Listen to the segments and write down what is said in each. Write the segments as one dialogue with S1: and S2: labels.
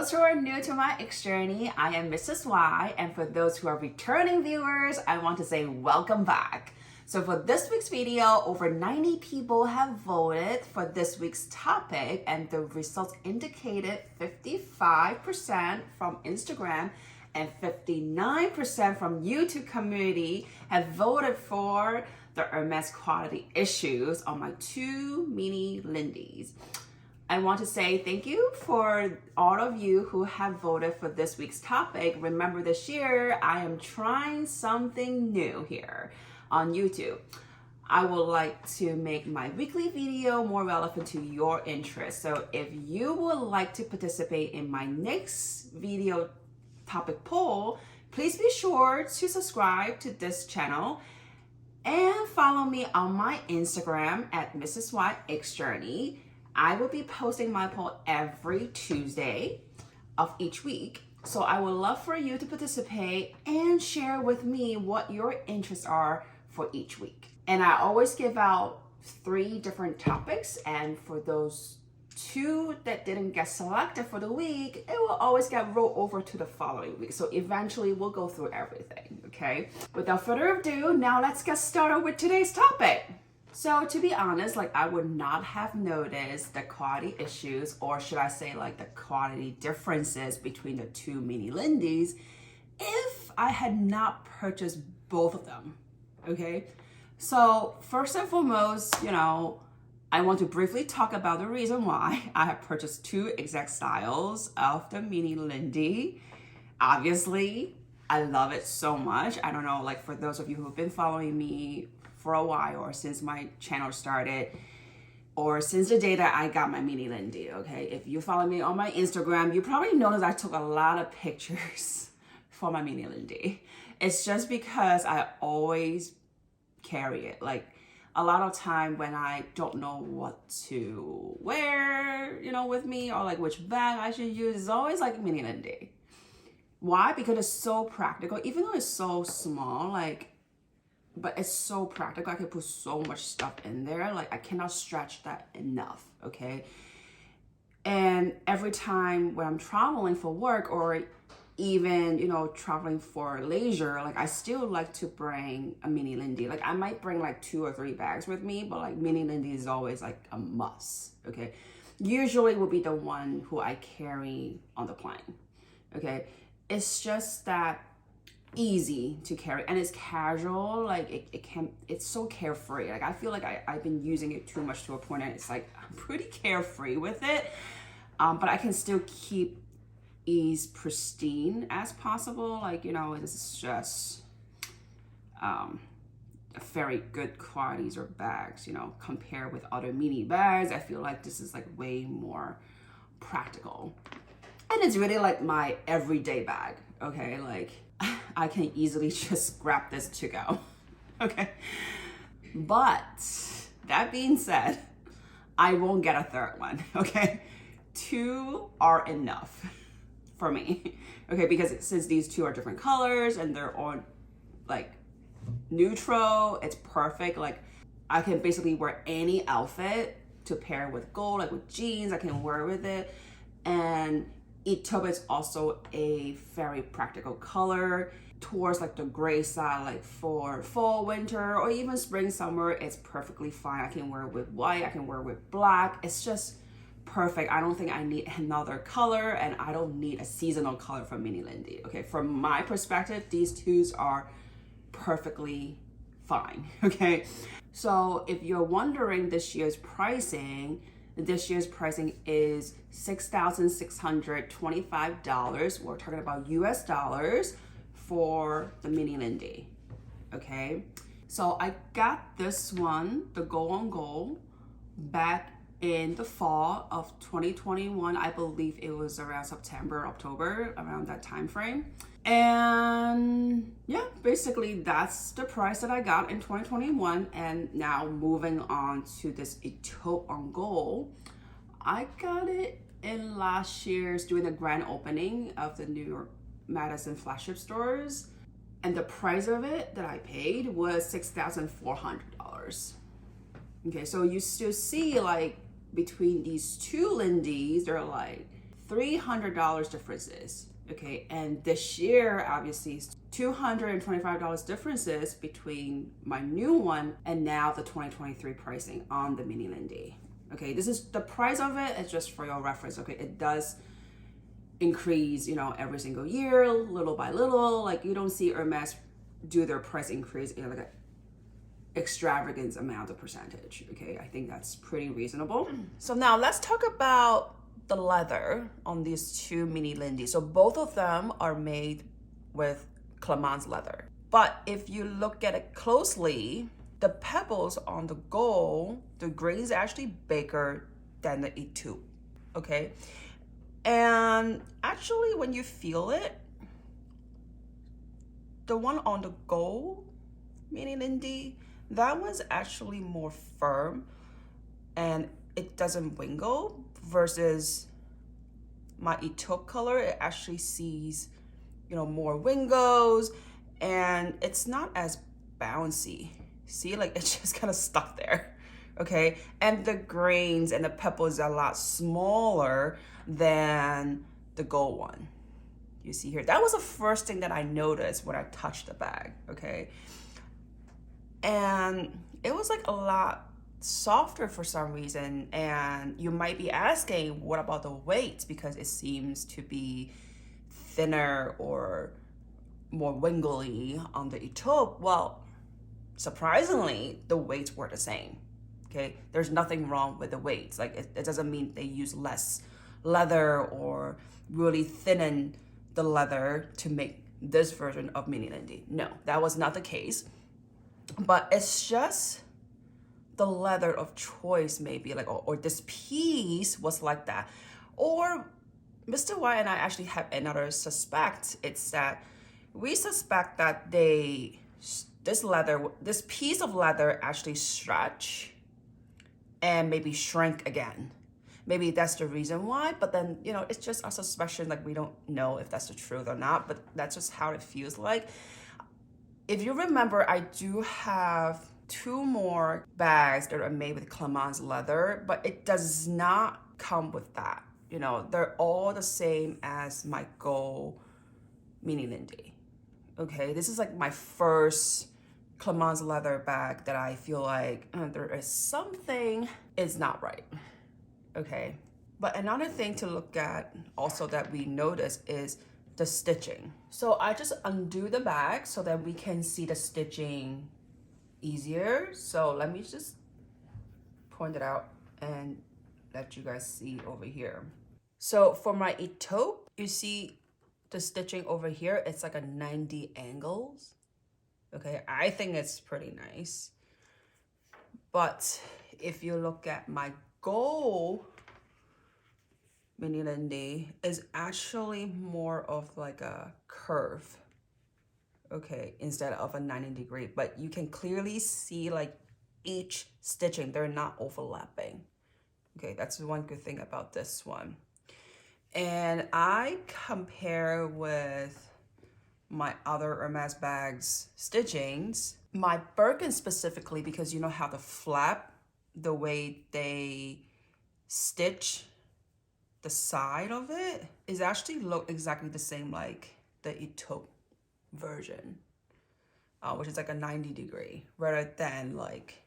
S1: those who are new to my X journey, I am Mrs. Y, and for those who are returning viewers, I want to say welcome back. So for this week's video, over 90 people have voted for this week's topic, and the results indicated 55% from Instagram and 59% from YouTube community have voted for the Hermès quality issues on my two mini Lindys. I want to say thank you for all of you who have voted for this week's topic. Remember, this year I am trying something new here on YouTube. I would like to make my weekly video more relevant to your interests. So if you would like to participate in my next video topic poll, please be sure to subscribe to this channel and follow me on my Instagram at Mrs. Y X Journey. I will be posting my poll every Tuesday of each week. So I would love for you to participate and share with me what your interests are for each week. And I always give out 3 different topics, and for those 2 that didn't get selected for the week, it will always get rolled over to the following week. So eventually we'll go through everything, okay? Without further ado, now let's get started with today's topic. So to be honest, I would not have noticed the quality issues, or should I say the quality differences between the two mini Lindys if I had not purchased both of them, okay? So first and foremost, I want to briefly talk about the reason why I have purchased 2 exact styles of the mini Lindy. Obviously, I love it so much. I don't know, for those of you who have been following me for a while, or since my channel started, or since the day that I got my mini Lindy, okay? If you follow me on my Instagram, you probably noticed I took a lot of pictures for my mini Lindy. It's just because I always carry it. A lot of time when I don't know what to wear, with me, or which bag I should use, it's always mini Lindy. Why? Because it's so practical. Even though it's so small, but it's so practical. I can put so much stuff in there. I cannot stretch that enough, okay? And every time when I'm traveling for work, or even, traveling for leisure, I still like to bring a mini Lindy. I might bring 2 or 3 bags with me, but mini Lindy is always a must, okay? Usually will be the one who I carry on the plane, okay? It's just that easy to carry, and it's casual. It's so carefree. I feel I've been using it too much to a point, and it's I'm pretty carefree with it, but I can still keep as pristine as possible. This is just a very good qualities or bags, compared with other mini bags. I feel this is way more practical, and it's really my everyday bag, okay? I can easily just grab this to go, okay? But that being said, I won't get a 3rd one, okay? 2 are enough for me, okay? Because since these 2 are different colors and they're on neutral, it's perfect. I can basically wear any outfit to pair with gold, with jeans, I can wear with it. And taupe is also a very practical color towards the gray side, for fall, winter, or even spring, summer. It's perfectly fine. I can wear it with white, I can wear it with black. It's just perfect. I don't think I need another color, and I don't need a seasonal color from mini Lindy, okay? From my perspective, these 2s are perfectly fine, okay? So if you're wondering this year's pricing is $6,625. We're talking about US dollars for the mini Lindy, okay? So I got this one, the Gold on Gold, back in the fall of 2021. I believe it was around September, October, around that time frame. And yeah, basically that's the price that I got in 2021. And now moving on to this taupe on Gold, I got it in last year's, during the grand opening of the New York Madison flagship stores, and the price of it that I paid was $6,400. Okay, so you still see between these 2 Lindys, they're $300 differences. Okay, and this year obviously $225 differences between my new one and now the 2023 pricing on the mini Lindy. Okay, this is the price of it. It's just for your reference. Okay, it does increase, you know, every single year, little by little. Like, you don't see Hermès do their price increase in like an extravagant amount of percentage. Okay, I think that's pretty reasonable. So now let's talk about the leather on these two mini Lindys. So both of them are made with Clemence leather. But if you look at it closely, the pebbles on the gold, the grain is actually bigger than the etoupe, okay? And actually when you feel it, the one on the gold mini Lindy, that one's actually more firm and it doesn't wiggle, versus my etoupe color, it actually sees, you know, more wiggles and it's not as bouncy. See, like it's just kind of stuck there, okay? And the grains and the pebbles are a lot smaller than the gold one. You see here, that was the first thing that I noticed when I touched the bag, okay? And it was like a lot softer for some reason, and you might be asking, what about the weight? Because it seems to be thinner or more wiggly on the etoupe. Well, surprisingly, the weights were the same. Okay, there's nothing wrong with the weights. Like it doesn't mean they use less leather or really thin the leather to make this version of mini Lindy. No, that was not the case. But it's just the leather of choice, maybe, like, or this piece was like that. Or Mr. Y and I actually have another suspect. It's that we suspect that this piece of leather actually stretch and maybe shrink again. Maybe that's the reason why, but then, you know, it's just a suspicion. Like, we don't know if that's the truth or not, but that's just how it feels like. If you remember, I do have 2 more bags that are made with Clemence leather, but it does not come with that. You know, they're all the same as my gold mini Lindy. Okay, this is like my first Clemence leather bag that I feel like there is something is not right. Okay, but another thing to look at also that we notice is the stitching. So I just undo the bag so that we can see the stitching easier. So let me just point it out and let you guys see over here. So for my etoupe, you see the stitching over here, it's like a 90 angles. Okay, I think it's pretty nice. But if you look at my gold mini Lindy, is actually more of like a curve, okay, instead of a 90-degree. But you can clearly see like each stitching, they're not overlapping. Okay, that's one good thing about this one. And I compare with my other Hermès bags stitchings, my Birkin specifically, because you know how the flap, the way they stitch the side of it is actually look exactly the same like the etoupe version, which is like a 90-degree rather than like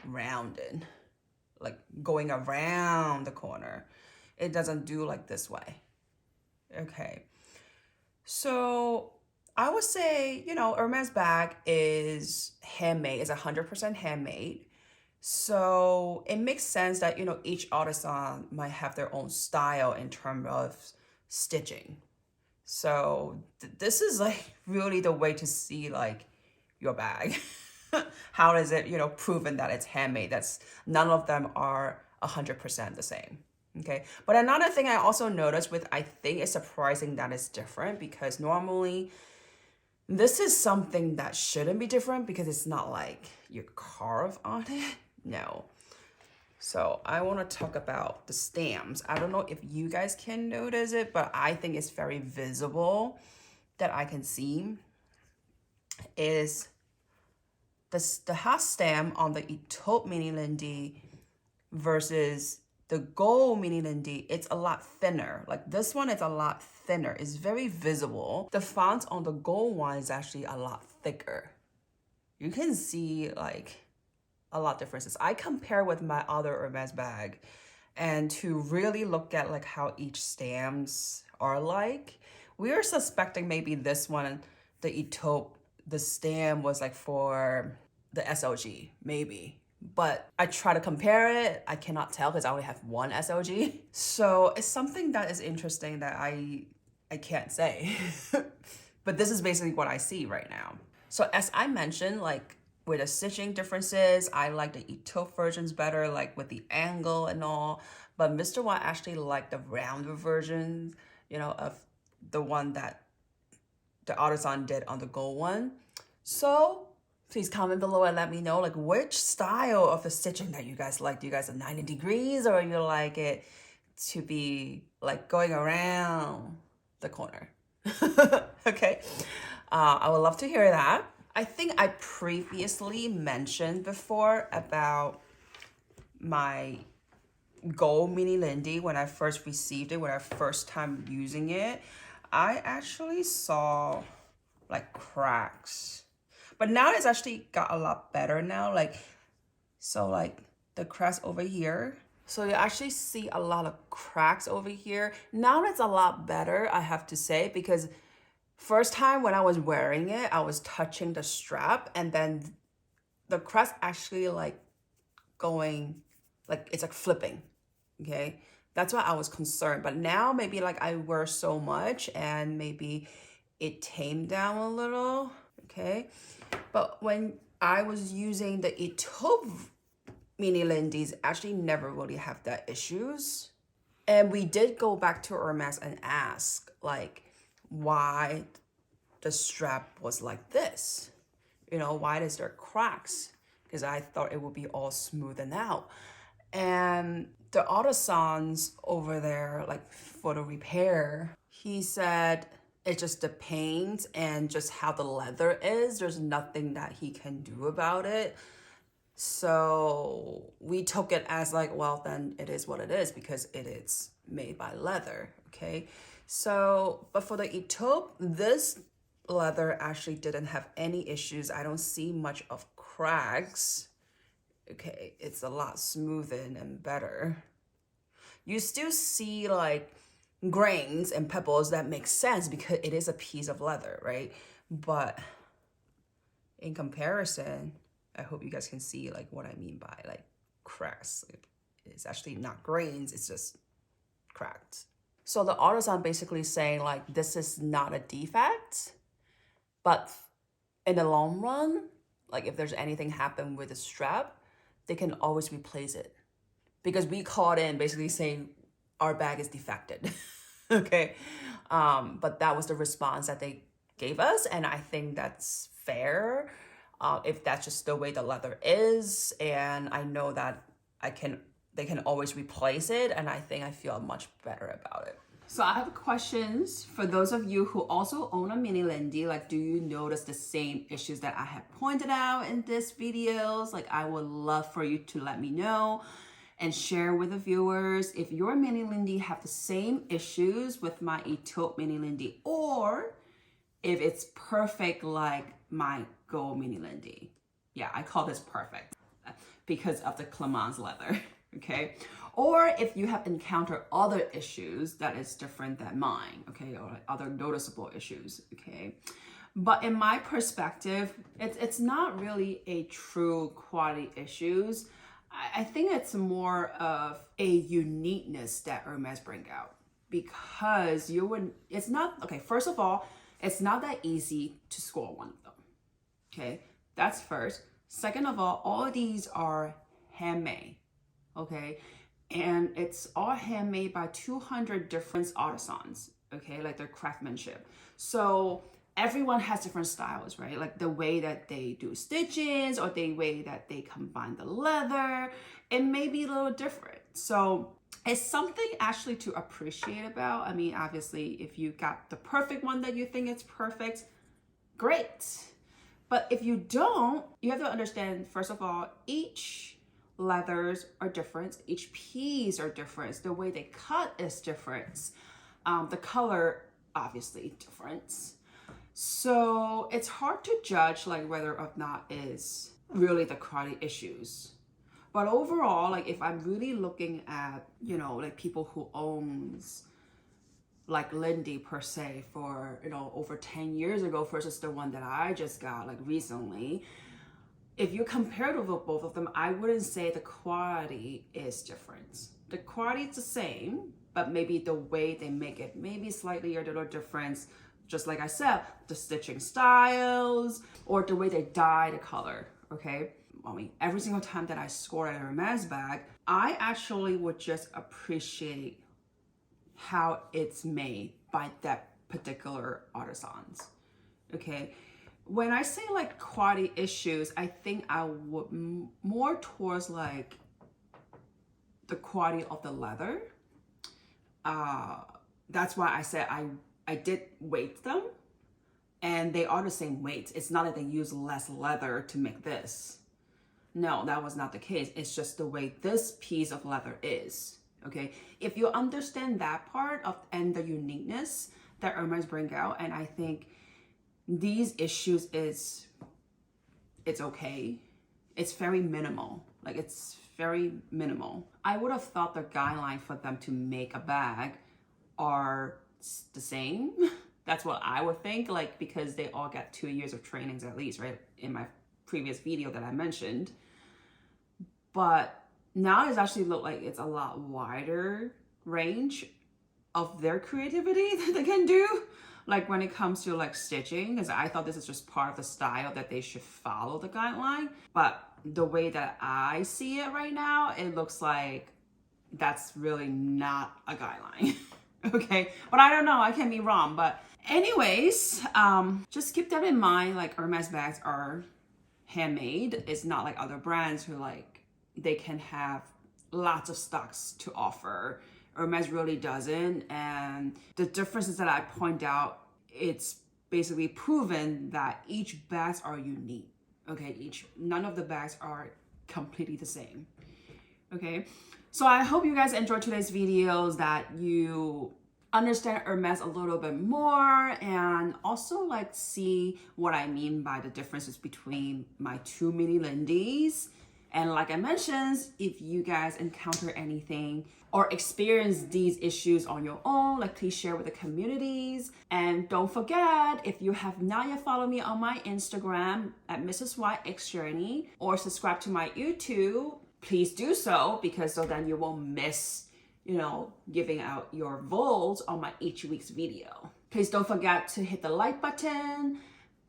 S1: rounded, like going around the corner. It doesn't do like this way. Okay, so I would say, you know, Hermès bag is handmade, it's 100% handmade. So it makes sense that, you know, each artisan might have their own style in terms of stitching. So this is like really the way to see like your bag. How is it, you know, proven that it's handmade? That's none of them are 100% the same. Okay, but another thing I also noticed with, I think it's surprising that it's different, because normally this is something that shouldn't be different because it's not like you carve on it. No. So I want to talk about the stamps. I don't know if you guys can notice it, but I think it's very visible that I can see is the half stamp on the etoupe mini Lindy versus The gold mini Lindy, it's a lot thinner. Like this one is a lot thinner. It's very visible. The font on the gold one is actually a lot thicker. You can see like a lot of differences. I compare with my other Hermès bag, and to really look at like how each stamps are like, we are suspecting maybe this one, the Ethiopia, the stamp was like for the SLG, maybe. But I try to compare it. I cannot tell because I only have one SLG. So it's something that is interesting that I can't say. But this is basically what I see right now. So as I mentioned, like with the stitching differences, I like the Ethiopia versions better, like with the angle and all. But Mr. Y actually liked the rounder version, you know, of the one that the artisan did on the gold one. So please comment below and let me know like which style of the stitching that you guys like. Do you guys like 90 degrees, or you like it to be like going around the corner? Okay, I would love to hear that. I think I previously mentioned before about my gold mini Lindy when I first received it, when I first time using it. I actually saw like cracks, but now it's actually got a lot better now. Like, so like the cracks over here. So you actually see a lot of cracks over here. Now it's a lot better, I have to say, because first time when I was wearing it, I was touching the strap, and then the crest actually like going, like it's like flipping, okay? That's why I was concerned. But now maybe like I wear so much and maybe it tamed down a little, okay? But when I was using the Ethiopia mini Lindys, actually never really have that issues. And we did go back to Hermès and ask like, why the strap was like this, you know, why is there cracks? Because I thought it would be all smoothened out. And the artisans over there, like for the repair, he said it's just the paint and just how the leather is. There's nothing that he can do about it. So we took it as like, well, then it is what it is because it is made by leather, okay? So, but for the Ethiopia, this leather actually didn't have any issues. I don't see much of cracks. Okay, it's a lot smoothened and better. You still see like grains and pebbles. That makes sense because it is a piece of leather, right? But in comparison, I hope you guys can see like what I mean by like cracks. It's actually not grains, it's just cracked. So the artisan basically saying like, this is not a defect, but in the long run, like if there's anything happen with the strap, they can always replace it. Because we called in basically saying our bag is defected, okay? But that was the response that they gave us, and I think that's fair. If that's just the way the leather is, and I know that they can always replace it, and I think I feel much better about it. So I have questions for those of you who also own a mini Lindy. Like, do you notice the same issues that I have pointed out in this videos? Like, I would love for you to let me know and share with the viewers if your mini Lindy have the same issues with my Ethiopia mini Lindy, or if it's perfect like my gold mini Lindy. Yeah, I call this perfect because of the Clemence leather, okay? Or if you have encountered other issues that is different than mine, okay? Or other noticeable issues, okay? But in my perspective, it's not really a true quality issues. I think it's more of a uniqueness that Hermès bring out, because it's not, okay, first of all, it's not that easy to score one of them, okay? That's first. Second of all of these are handmade, okay? And it's all handmade by 200 different artisans, okay? Like their craftsmanship. So everyone has different styles, right? Like the way that they do stitches or the way that they combine the leather, it may be a little different. So it's something actually to appreciate about. I mean, obviously, if you got the perfect one that you think is perfect, great. But if you don't, you have to understand, first of all, each leathers are different. Each piece are different. The way they cut is different. The color, obviously, different. So it's hard to judge like whether or not is really the quality issues. But overall, like if I'm really looking at, you know, like people who owns like Lindy per se for, you know, over 10 years ago versus the one that I just got like recently, if you compare to both of them, I wouldn't say the quality is different. The quality is the same, but maybe the way they make it, maybe slightly a little difference. Just like I said, the stitching styles or the way they dye the color, okay? I mean, every single time that I score a Hermès bag, I actually would just appreciate how it's made by that particular artisans, okay? When I say like quality issues, I think I would more towards like the quality of the leather. That's why I said I did weight them and they are the same weight. It's not that they use less leather to make this. No, that was not the case. It's just the way this piece of leather is, okay? If you understand that part of and the uniqueness that Hermès bring out, and I think these issues it's okay. It's very minimal. Like it's very minimal. I would have thought the guideline for them to make a bag are the same. That's what I would think, like because they all got 2 years of trainings at least, right? In my previous video that I mentioned. But now it's actually look like it's a lot wider range of their creativity that they can do. Like when it comes to like stitching, because I thought this is just part of the style that they should follow the guideline. But the way that I see it right now, it looks like that's really not a guideline. Okay, but I don't know, I can be wrong. But anyways, just keep that in mind. Like Hermès bags are handmade. It's not like other brands who like they can have lots of stocks to offer. Hermès really doesn't, and the differences that I point out, it's basically proven that each bags are unique. Okay, none of the bags are completely the same. Okay, so I hope you guys enjoyed today's videos, that you understand Hermès a little bit more and also like see what I mean by the differences between my two mini Lindys. And like I mentioned, if you guys encounter anything or experience these issues on your own, like please share with the communities. And don't forget, if you have not yet followed me on my Instagram at Mrs. Y X Journey or subscribe to my YouTube, please do so, because so then you won't miss, you know, giving out your votes on my each week's video. Please don't forget to hit the like button.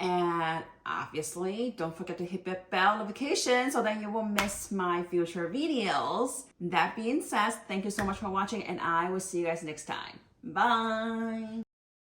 S1: And obviously, don't forget to hit the bell notification so that you won't miss my future videos. That being said, thank you so much for watching, and I will see you guys next time. Bye!